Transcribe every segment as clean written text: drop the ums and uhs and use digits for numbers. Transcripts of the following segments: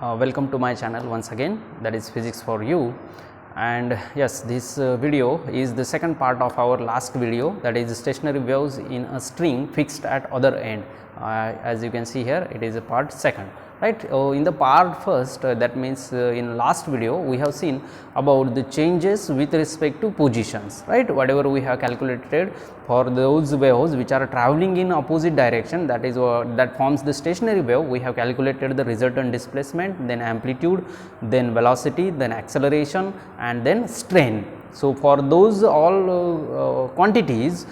Welcome to my channel once again, that is physics for you. And yes, this video is the second part of our last video, that is stationary waves in a string fixed at other end. As you can see here, it is a part second, right. In the part first, that means in last video we have seen about the changes with respect to positions, right. Whatever we have calculated for those waves which are traveling in opposite direction, that is that forms the stationary wave, we have calculated the resultant displacement, then amplitude, then velocity, then acceleration, and then strain. So, for those all quantities,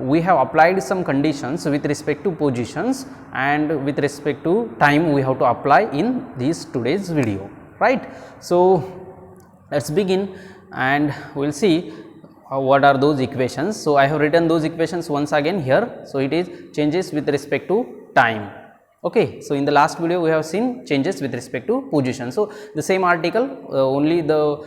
we have applied some conditions with respect to positions and with respect to time we have to apply in this today's video, right. So, let us begin and we will see what are those equations. So, I have written those equations once again here. So, it is changes with respect to time. Okay. So, in the last video we have seen changes with respect to position. So, the same article, only the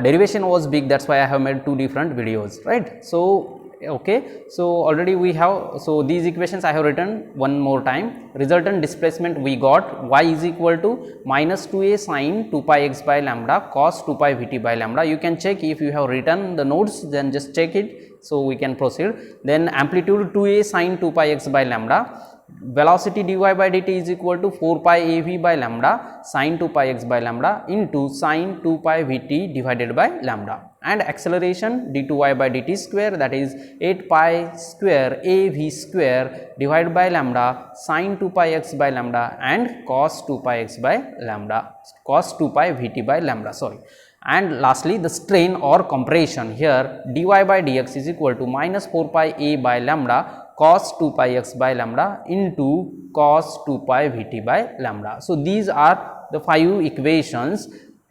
derivation was big, that is why I have made two different videos, right. So, okay. So, already we have, so these equations I have written one more time. Resultant displacement we got y is equal to minus 2a sin 2 pi x by lambda cos 2 pi vt by lambda. You can check if you have written the notes, then just check it. So, we can proceed. Then amplitude 2a sin 2 pi x by lambda. Velocity dy by dt is equal to 4 pi av by lambda sin 2 pi x by lambda into sin 2 pi vt divided by lambda, and acceleration d2y by dt square, that is 8 pi square av square divided by lambda sin 2 pi x by lambda and cos 2 pi x by lambda, cos 2 pi vt by lambda, sorry. And lastly, the strain or compression, here dy by dx is equal to minus 4 pi a by lambda cos 2 pi x by lambda into cos 2 pi vt by lambda. So, these are the 5 equations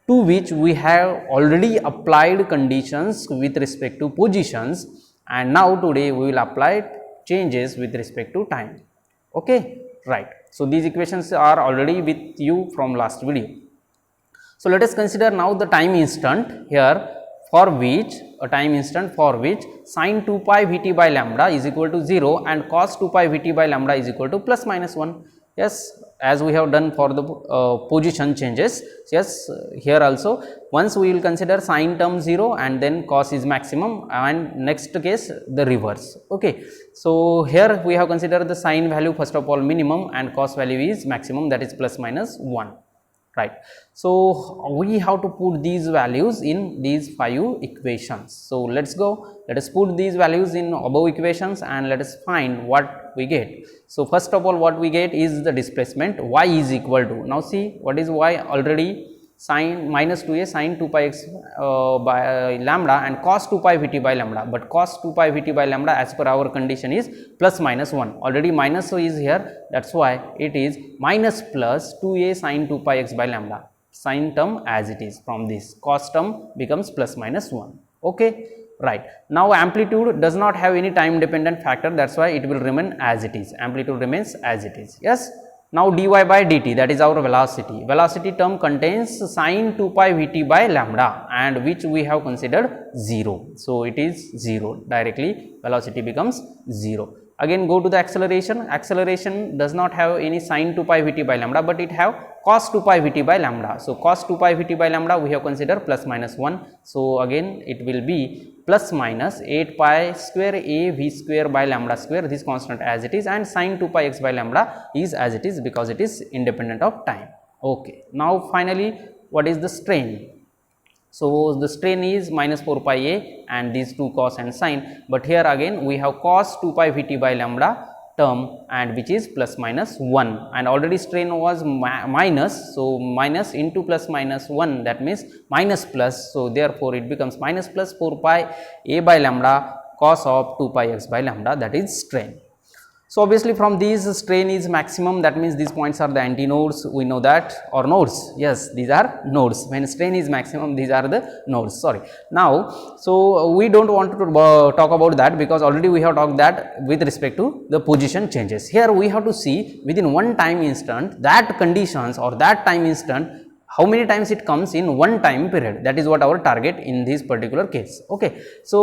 to which we have already applied conditions with respect to positions, and now today we will apply changes with respect to time. Okay, right. So, these equations are already with you from last video. So, let us consider now the time instant here, for which a time instant for which sin 2 pi vt by lambda is equal to 0 and cos 2 pi vt by lambda is equal to plus minus 1. Yes, as we have done for the position changes. Yes, here also once we will consider sin term 0 and then cos is maximum, and next case the reverse. Okay. So, here we have considered the sin value first of all minimum and cos value is maximum, that is plus minus 1. Right. So, we have to put these values in these 5 equations. So, let us go, let us put these values in above equations and let us find what we get. So, first of all what we get is the displacement y is equal to, now see what is y, already sin minus 2a sin 2 pi x by lambda and cos 2 pi vt by lambda, but cos 2 pi vt by lambda as per our condition is plus minus 1, already minus is here, that is why it is minus plus 2a sin 2 pi x by lambda, sin term as it is, from this cos term becomes plus minus 1. Okay, right. Now, amplitude does not have any time dependent factor, that is why it will remain as it is, amplitude remains as it is. Yes. Now, dy by dt, that is our velocity. Velocity term contains sin 2 pi vt by lambda and which we have considered 0. So, it is 0, directly velocity becomes 0. Again go to the acceleration. Acceleration does not have any sin 2 pi vt by lambda, but it have cos 2 pi vt by lambda. So, cos 2 pi vt by lambda we have considered plus minus 1. So, again it will be plus minus 8 pi square a v square by lambda square, this constant as it is, and sin 2 pi x by lambda is as it is because it is independent of time. Okay. Now, finally what is the strain? So, the strain is minus 4 pi a and these two cos and sin, but here again we have cos 2 pi vt by lambda term and which is plus minus 1, and already strain was minus. So, minus into plus minus 1, that means minus plus. So, therefore, it becomes minus plus 4 pi a by lambda cos of 2 pi x by lambda, that is strain. So, obviously from these strain is maximum, that means these points are the antinodes, we know that, or nodes. Yes, these are nodes. When strain is maximum, these are the nodes, sorry. Now, so we do not want to talk about that because already we have talked that with respect to the position changes. Here we have to see within one time instant that conditions or that time instant how many times it comes in one time period, that is what our target in this particular case. Okay. So,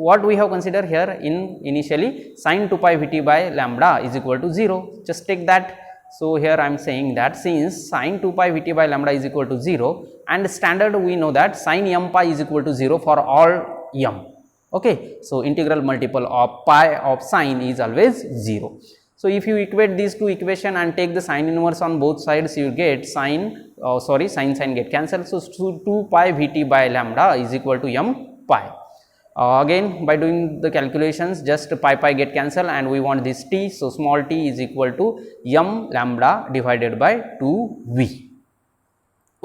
what we have considered here in initially sin 2 pi vt by lambda is equal to 0, just take that So here I am saying that since sin 2 pi Vt by lambda is equal to 0, and standard we know that sin m pi is equal to 0 for all m. Okay, so integral multiple of pi of sin is always 0. So if you equate these two equation and take the sin inverse on both sides, you get sin sin get cancelled. So 2 pi Vt by lambda is equal to m pi. Again by doing the calculations, just pi get cancelled and we want this t. So small t is equal to m lambda divided by 2v.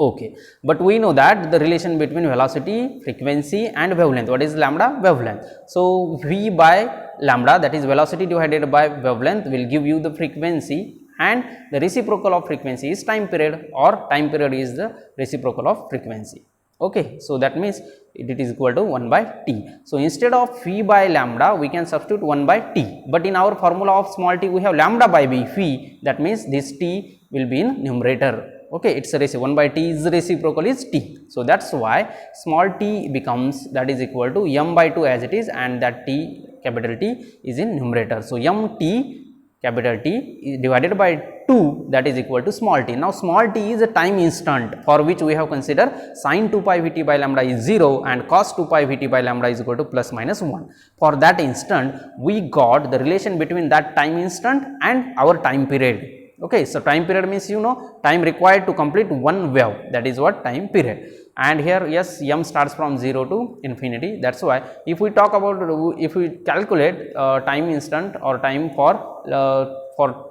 Okay, but we know that the relation between velocity, frequency and wavelength. What is lambda? Wavelength. So v by lambda, that is velocity divided by wavelength, will give you the frequency, and the reciprocal of frequency is time period, or time period is the reciprocal of frequency. Okay, so that means it is equal to 1 by t. So instead of v by lambda, we can substitute 1 by t, but in our formula of small t we have lambda by v, that means this t will be in numerator. Okay, it's a ratio, 1 by t is reciprocal is t. So that's why small t becomes, that is equal to m by 2 as it is, and that t, capital T, is in numerator. So m t, capital T, is divided by 2, that is equal to small t. Now small t is a time instant for which we have considered sin 2 pi Vt by lambda is 0 and cos 2 pi Vt by lambda is equal to plus minus 1. For that instant we got the relation between that time instant and our time period. Okay, so time period means, you know, time required to complete one wave, that is what time period. And here yes, m starts from 0 to infinity. That's why if we talk about, if we calculate time instant or time for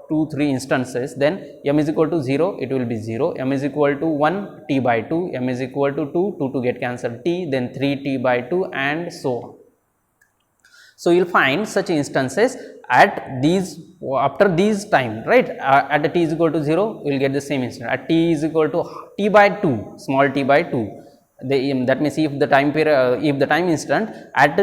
2-3 instances, then m is equal to 0, it will be 0, m is equal to 1, t by 2, m is equal to 2 to get cancelled, t, then 3 t by 2, and so on. So you will find such instances at these, after these time, right, at t is equal to 0, we will get the same instant. At t is equal to t by 2, small t by 2, that means if the time period, if the time instant at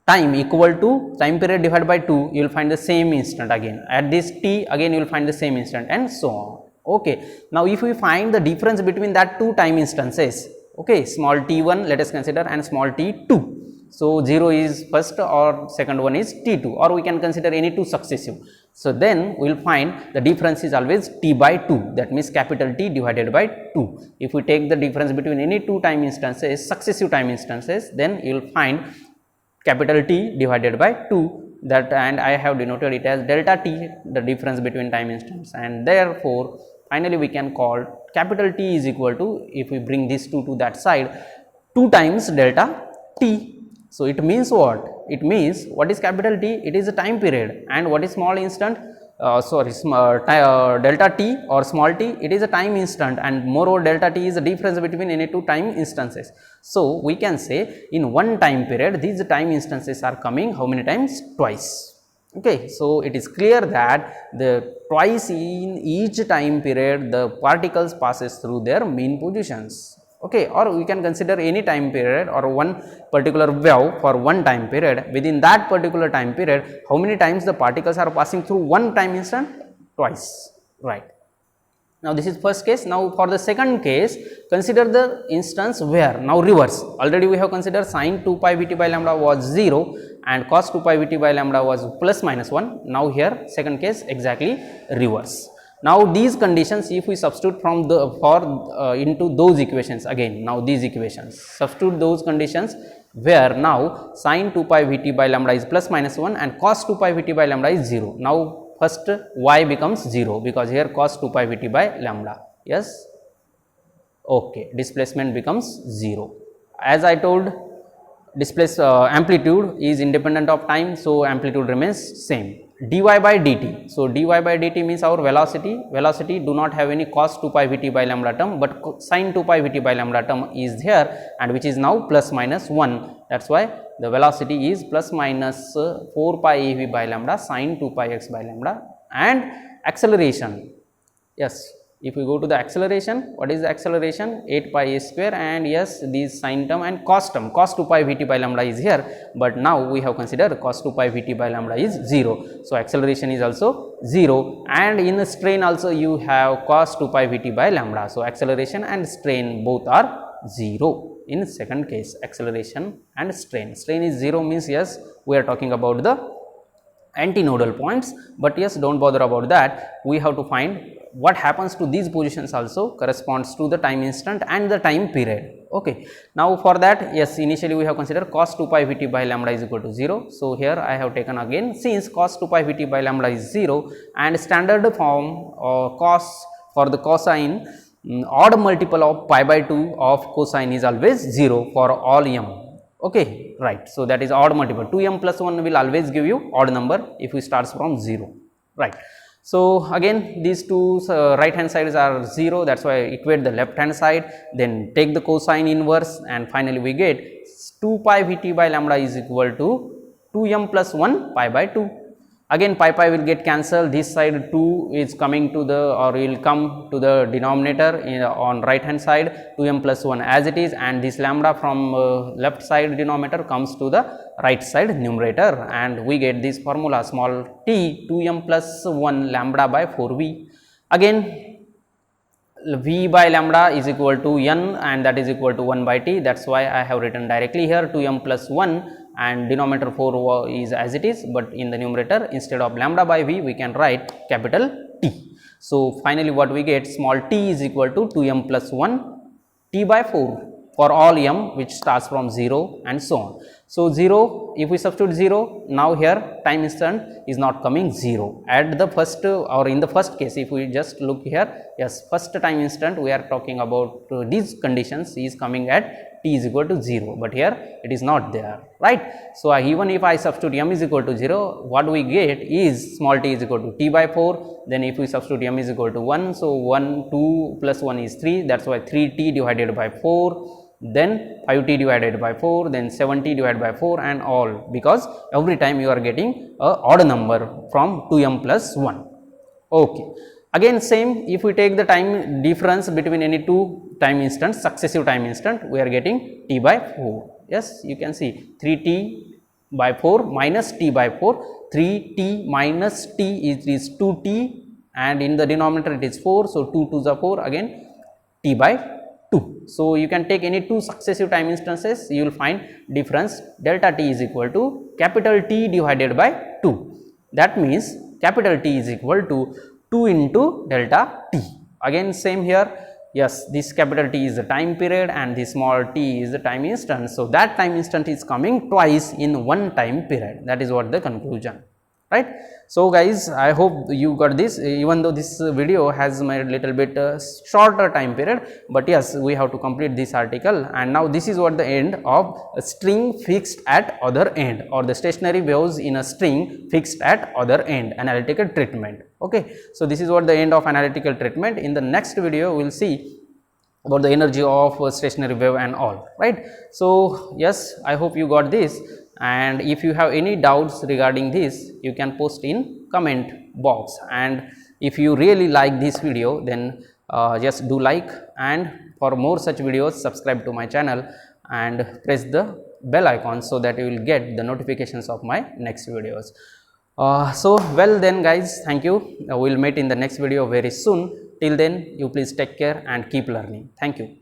time equal to time period divided by 2, you will find the same instant again. At this t, again you will find the same instant, and so on. Okay, now if we find the difference between that two time instances, okay, small t1 let us consider and small t2. So 0 is first or second one is t2, or we can consider any two successive. So then we will find the difference is always t by 2, that means capital T divided by 2. If we take the difference between any two time instances, successive time instances, then you will find capital T divided by 2, that, and I have denoted it as delta t, the difference between time instants, and therefore finally we can call capital T is equal to, if we bring this 2 to that side, 2 times delta t. So it means what? It means what is capital T? It is a time period, and what is small instant? Delta t or small t, it is a time instant, and moreover delta t is the difference between any two time instances. So we can say in one time period these time instances are coming how many times? Twice. Okay, so it is clear that the twice in each time period the particles passes through their mean positions. Okay, or we can consider any time period or one particular wave for one time period. Within that particular time period, how many times the particles are passing through one time instant? Twice, right. Now this is first case. Now for the second case, consider the instance where, now reverse. Already we have considered sin 2 pi Vt by lambda was 0 and cos 2 pi Vt by lambda was plus minus 1. Now here second case exactly reverse. Now these conditions, if we substitute from the into those equations again, now these equations, substitute those conditions where now sin 2 pi Vt by lambda is plus minus 1 and cos 2 pi Vt by lambda is 0. Now first y becomes 0 because here cos 2 pi Vt by lambda, yes, okay, displacement becomes 0. As I told, amplitude is independent of time, so amplitude remains same. Dy by dt, so dy by dt means our velocity do not have any cos 2 pi Vt by lambda term, but sin 2 pi Vt by lambda term is here, and which is now plus minus 1. That's why the velocity is plus minus 4 pi ev by lambda sin 2 pi x by lambda. And acceleration, yes, if we go to the acceleration, what is the acceleration? 8 pi a square, and yes, this sin term and cos term, cos 2 pi Vt by lambda is here, but now we have considered cos 2 pi Vt by lambda is 0. So acceleration is also 0, and in the strain also you have cos 2 pi Vt by lambda. So acceleration and strain both are 0 in second case, acceleration and strain. Strain is 0 means yes, we are talking about the antinodal points, but yes, don't bother about that. We have to find what happens to these positions also corresponds to the time instant and the time period. Okay. Now, for that, yes, initially we have considered cos 2 pi Vt by lambda is equal to 0. So, here I have taken again, since cos 2 pi Vt by lambda is 0 and standard form cos for the cosine odd multiple of pi by 2 of cosine is always 0 for all m. Okay, right. So, that is odd multiple. 2m plus 1 will always give you odd number if we starts from 0, right. So, again these two right hand sides are 0, that is why I equate the left hand side, then take the cosine inverse, and finally we get 2 pi Vt by lambda is equal to 2m plus 1 pi by 2. Again pi will get cancelled, this side 2 is coming to the, or will come to the denominator on right hand side, 2m plus 1 as it is, and this lambda from left side denominator comes to the right side numerator, and we get this formula small t 2m plus 1 lambda by 4v. Again v by lambda is equal to n, and that is equal to 1 by t, that is why I have written directly here 2m plus 1 and denominator 4 is as it is, but in the numerator instead of lambda by v we can write capital T. So, finally what we get, small t is equal to 2m plus 1 t by 4 for all m which starts from 0 and so on. So, 0, if we substitute 0, now here time instant is not coming 0 at the first, or in the first case if we just look here, yes, first time instant we are talking about these conditions is coming at t is equal to 0, but here it is not there, right. So, even if I substitute m is equal to 0, what we get is small t is equal to t by 4, then if we substitute m is equal to 1, so 1 2 plus 1 is 3, that is why 3t divided by 4, then 5t divided by 4, then 7t divided by 4, and all, because every time you are getting a odd number from 2m plus 1. Okay. Again same, if we take the time difference between any two time instants, successive time instant, we are getting t by 4. Yes, you can see 3t by 4 minus t by 4, 3t minus t is 2t, and in the denominator it is 4. So, 2 2s are 4, again t by 2. So, you can take any two successive time instances, you will find difference delta t is equal to capital T divided by 2. That means, capital T is equal to 2 into delta t. Again same here, yes, this capital T is the time period and this small t is the time instant. So, that time instant is coming twice in one time period, that is what the conclusion, right. So, guys, I hope you got this, even though this video has made little bit shorter time period, but yes, we have to complete this article. And now this is what the end of a string fixed at other end, or the stationary waves in a string fixed at other end, analytical treatment. Okay. So, this is what the end of analytical treatment. In the next video we will see about the energy of a stationary wave and all, right. So, yes, I hope you got this, and if you have any doubts regarding this, you can post in comment box, and if you really like this video, then just do like, and for more such videos subscribe to my channel and press the bell icon so that you will get the notifications of my next videos. So, well then guys, thank you. We will meet in the next video very soon. Till then, you please take care and keep learning. Thank you.